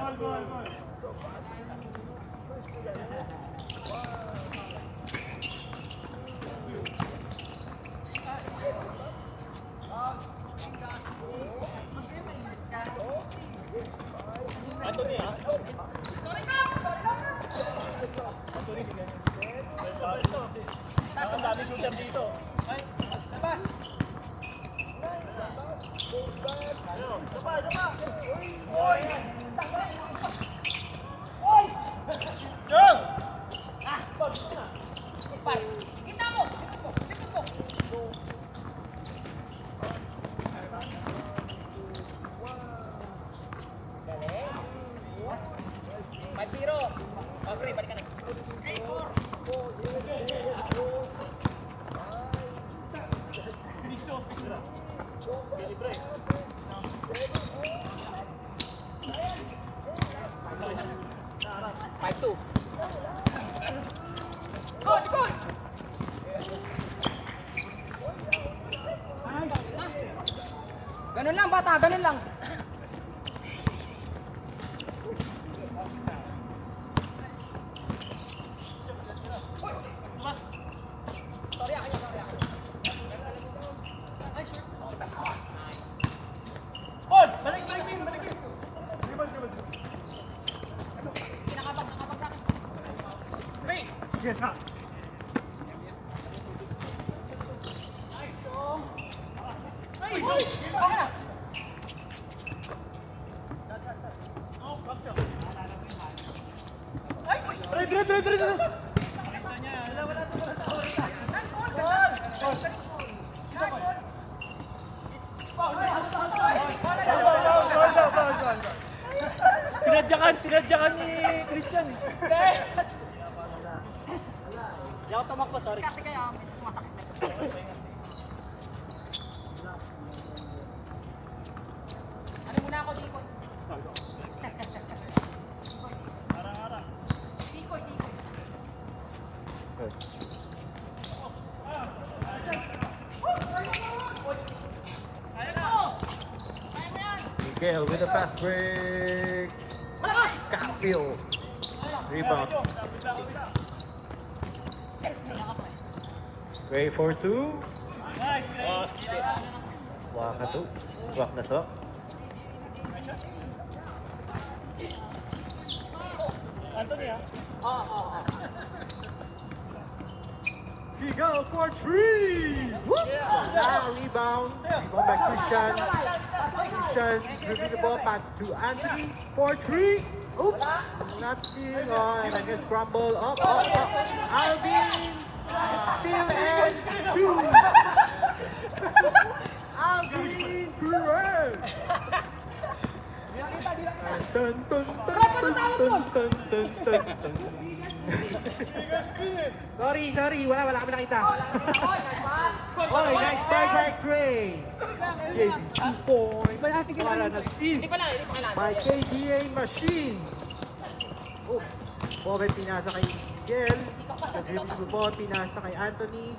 Anthony, ha? Ang dami shooter dito. Ay, labas! Ayun, sabay! Oy! Oy! Jong! Kita mo! Likod mo! Galing. 5-0. Okay, balik ka na. 3-4. Libre. 5-2. Gol! Gol! Ganun lang bata, ganun lang. Oy! Balik! Nakabag sa akin. 3. Yes, ha? Ay! Okay na. Dire! Tinadyakan ni Christian. Hindi ako tumakbo, sorry. Kasi kaya may sumasakit na. Ano muna ako, Tikoy? Tikoy. Miguel with a fast break. Capil. Rebound. Ready for 2. Waka 2. Wak na so. Anthony, ha? Oo. He go for 3. Whoop. Now rebound. Rebound by Christian. Christian dribbling the ball pass to Anthony for 3. Oops. Nothing on. And again scramble. Up. Alvin. Still and 2. Alvin Cruz. Sorry, wala kami nakita. Oy, nice ball by Gray. Yes, 2 points. Para na assist by KGA Machine. Oh, Bobet pinasa kay Miguel. Sa dribbling the ball, pinasa kay Anthony.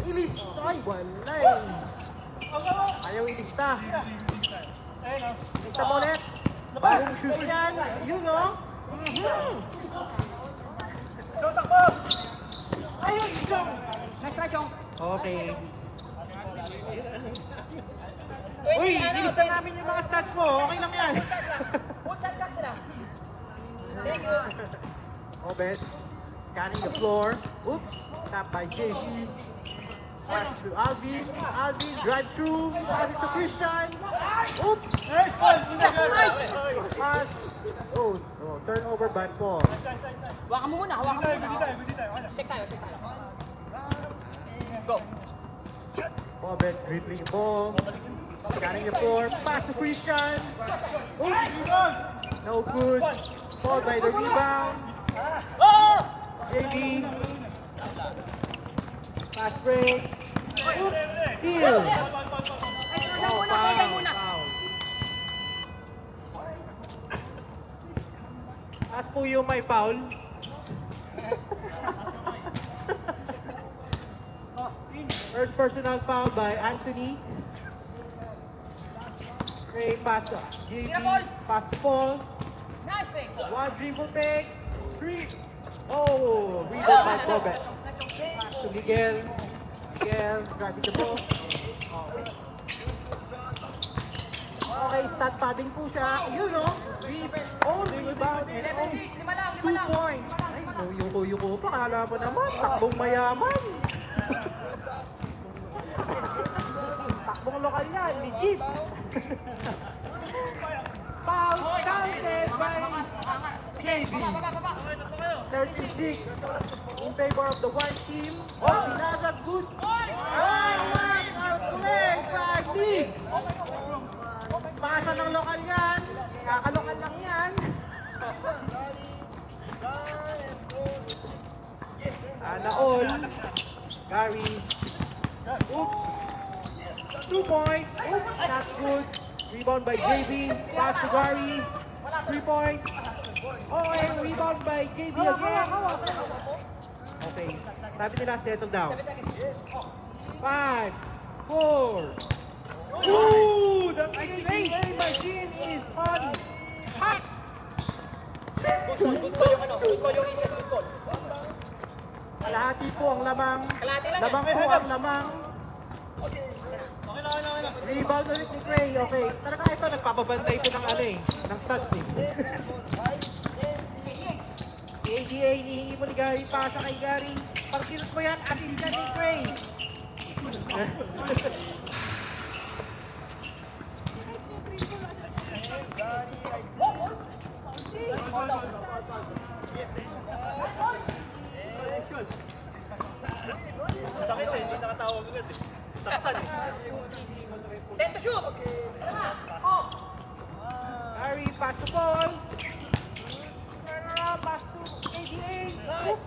Ilis, ay, walay. Ayaw ilista. Ilista mo ulit. Bagong shoes yan. Yun, no? Ayun, Jong! Nice try, Chong. Okay. Uy, nilista namin yung mga stats mo. Okay lang yan. Chat sila. Thank you. Obed scanning the floor. Oops. Tap by JP. Pass to Alvin. Alvin drive through. Pass it to Christian. Oops. Hey, Paul! Pass. Oh, turnover by Paul. Hawakan mo muna. Good tayo. Check tayo. Go. Obed dribbling the ball. Scanning the floor. Pass to Christian. Oops. No good. Paul by the rebound. Oh! JB. Pass break. Oops. Steal. Oh, foul. Taas po yung may foul. First personal foul by Anthony. Ray pass to JB. Pass to Paul. Nice thing. One dribble pick. 3. Oh, rebound by Bobet. Pass to Miguel. Miguel, driving the ball. Okay, stat padding po siya. Yun o. Rebound and 11-6, lima lang, 2 points. Ay, yuko-yuko pa. Kala mo naman, takbong mayaman. Takbong lokal yan, legit. Foul counted by KB. 36 in favor of the white team. Oh, Pinasa, good. Oh, what a play by Diggs. Pasa ng lokal yan. Kakalokal lang yan. Sana all. Gary. Oops. 2 points. Oops, not good. Rebound by JB. Pass to Gary. 3 points. Okay, rebound by JB again. Okay, sabi nila settle down. 5, 4. Ooh, the PDA machine is on hot. Good call yung ano, good call yung reset, good call. Kalahati po ang lamang. Kalahati lang Lamang yan. po ang lamang. Rebound ulit ni Gray. Okay. Talaga ito, nagpapabantay ko ng ano eh. Ng stats eh. ADA, hinihingi mo ni Gary. Pasa kay Gary. Pag sinut mo yan, assist ka ni Gray. Sakit eh, hindi nakatawag ulit eh. Saktan eh. 10 to shoot. Oh. Gary, pass to Paul. Turn around, pass to ADA. Oops.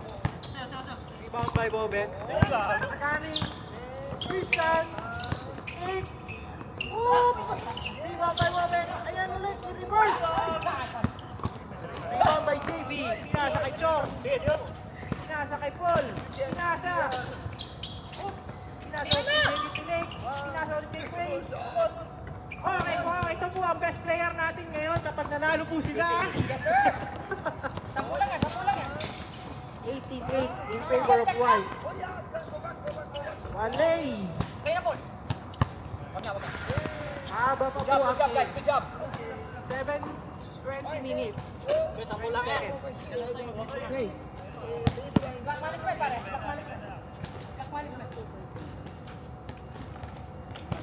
Rebound by Bobet. Scanning. Christian. 8. Oops. Rebound by Bobet. Ayan ulit, reverse. Rebound by JB. Pinasa kay Chong. Pinasa kay Paul. Pinasa. Oops. Pinasa ulit kay JB Pinake. Pinasa ulit kay Grace. Okay po, ito po ang best player natin ngayon kapag nanalo po sila. Yes, sir. 10 lang yan, 10 lang yan. 18-8 in favor of White. Walay. Sa'yo na, Paul. Wag na, wag na. Haba pa Good po job, ang good job, guys, game. good job. 7:20 minutes. Sampu lang eh. Okay. Clock management, pare. Clock management. Clock management.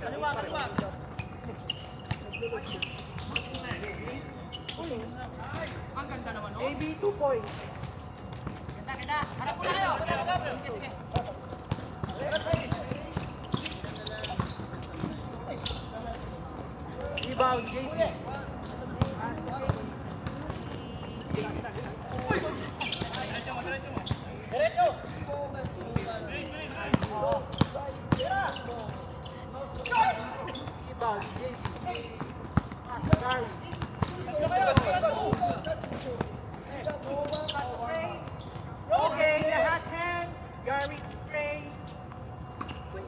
Kaliwa, kaliwa. Ang ganda naman, no? AB 2 points. Ganda, ganda. Harap mo na kayo. Sige, sige. Rebound, JB. Diretso. Rebound, JB. Pass to Gary. Okay, the hot hands. Gary Gray.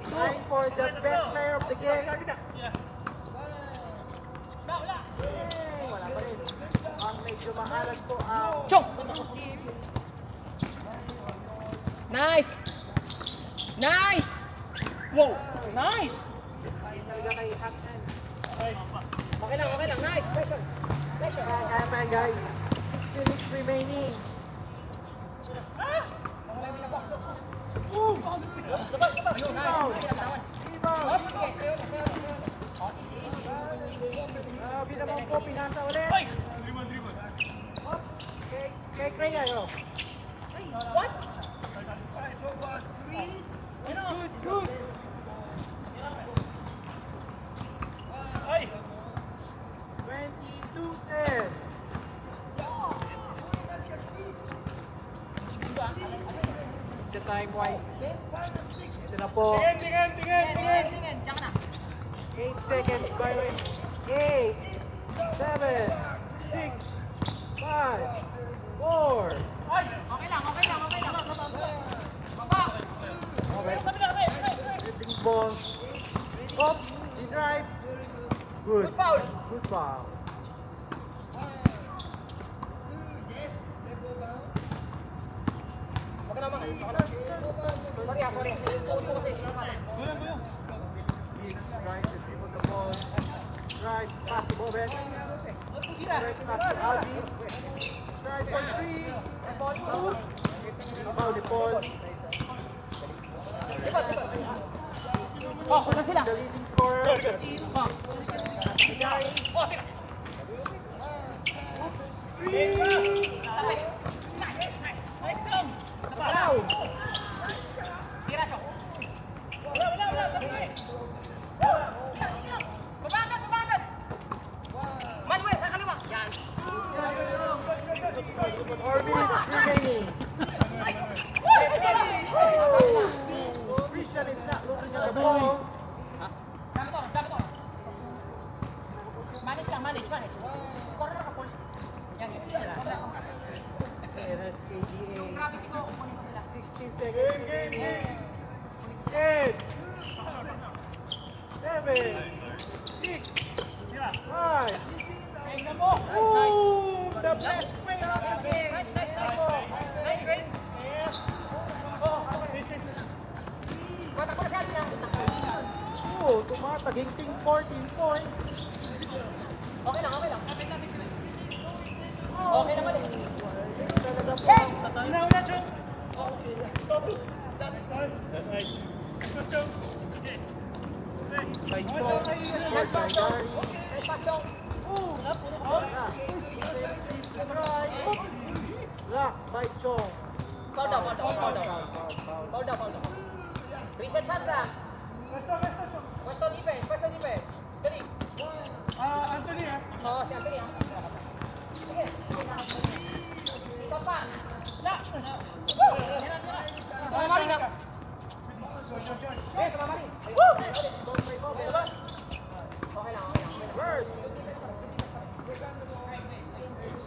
Time for the best player of the game. Wala pa rin. Ang medyo maalat po ang Chong! Nice! Nice! Wow! Nice! talaga kay hot hands. Okay lang, okay lang. Nice! Nice one. Nice one. Kaya pa guys. Still it's remaining. Ayun, nice. Rebound. Rebound. Oh, sige. Sayo na, sayo na. Oh, easy, easy. Grabe naman po, pinasa ulit. Hop. Kay Cray ayo. What? Good, good. Ay! 22-10. The time wise. Ito na po. Tingin! Tingin. Diyan ka na. 8 seconds by way. 8, 7, 6, 5, 4. Okay lang, okay lang, okay lang. Baba. Okay. Shooting ball. Up. The drive. Good. Good foul. Good foul. Sorry. Tuon ko kasi. He's trying to dribble the ball. Right, pass to Bobek. Right, pass to Aldi. Right for three. Foul the ball. Oh, kuna sila. The leading scorer of the team. Kubangat! Manuel, sa kaliwa. Yan. 4 minutes remaining. Christian is not looking at the ball. Dami to. Manage. Corner ka, Paul. Yan. And that's KDA. Grabe ko, kukunin ko sila. 16 seconds remaining. 10, 7, 6, 5. Boom! The best play of the game. Nice. Nice, great. Kota ko na siya lang. Oh, tumataging 14 points. Okay lang. Okay naman eh. Talaga po. Hey! By Chong. Yes, by Gary. Nice pass daw. Lock by Chong. Foul down. Reset shot lang. Western defense. Dali. Anthony Oo, si Anthony ah. Sige. Ikaw pa. Mamari ka. Yes, mamari. Okay lang. Verse.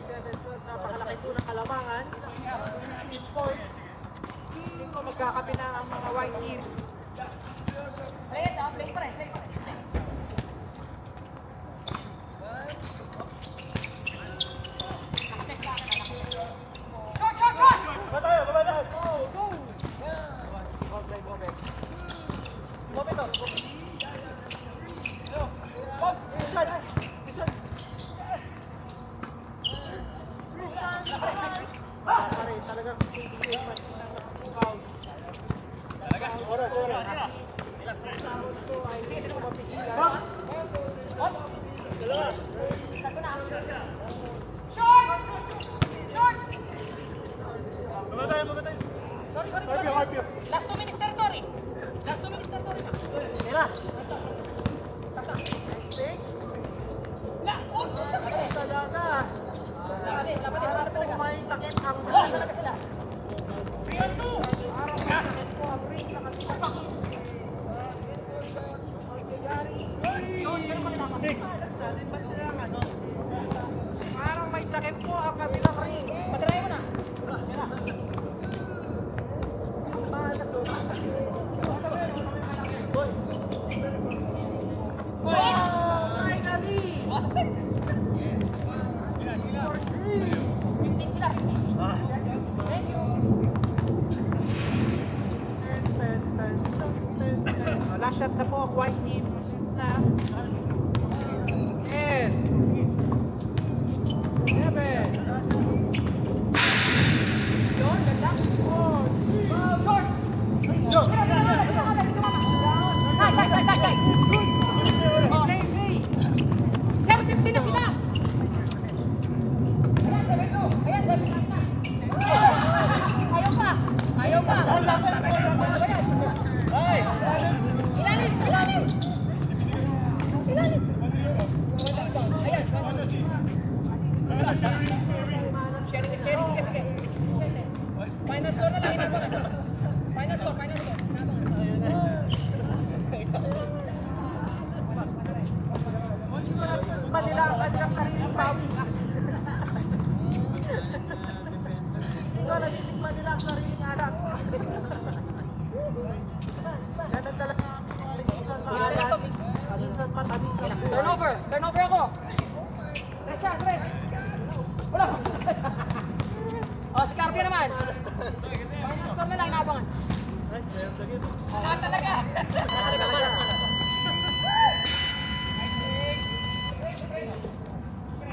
7-12. Napakalaki po ng kalamangan. 15 points. Hindi ko magkakape na ang mga white team. Play pa rin. Shot! Go! Ball by Bobek. Pare, talagang KDA mas foul. Ora. Sound ko ay hindi ko mapigilan. Sorry. Last 2 minutes territory. Take. Talaga. Lapat talaga. May takip ang Wala talaga sila. Parang may takip po ang kabilang ring. Patry mo na. Finally! 15 sila, 15. Thank you. Last shot na po ang white team. Na. 10. 7. Yun, ganda. Nice. Play. Sir, 15 na sila. Ayan, 7 na. Ayaw pa. Ilalim. Ayan. Sharing is caring. Sige. Final score na lang. Final score. Manila ang kanilang sariling pawis. Ito, natitikman nila ang sariling anak. Yan ang talaga. Minsan maalat, minsan matamis ang buhay. Turnover ako. Tres.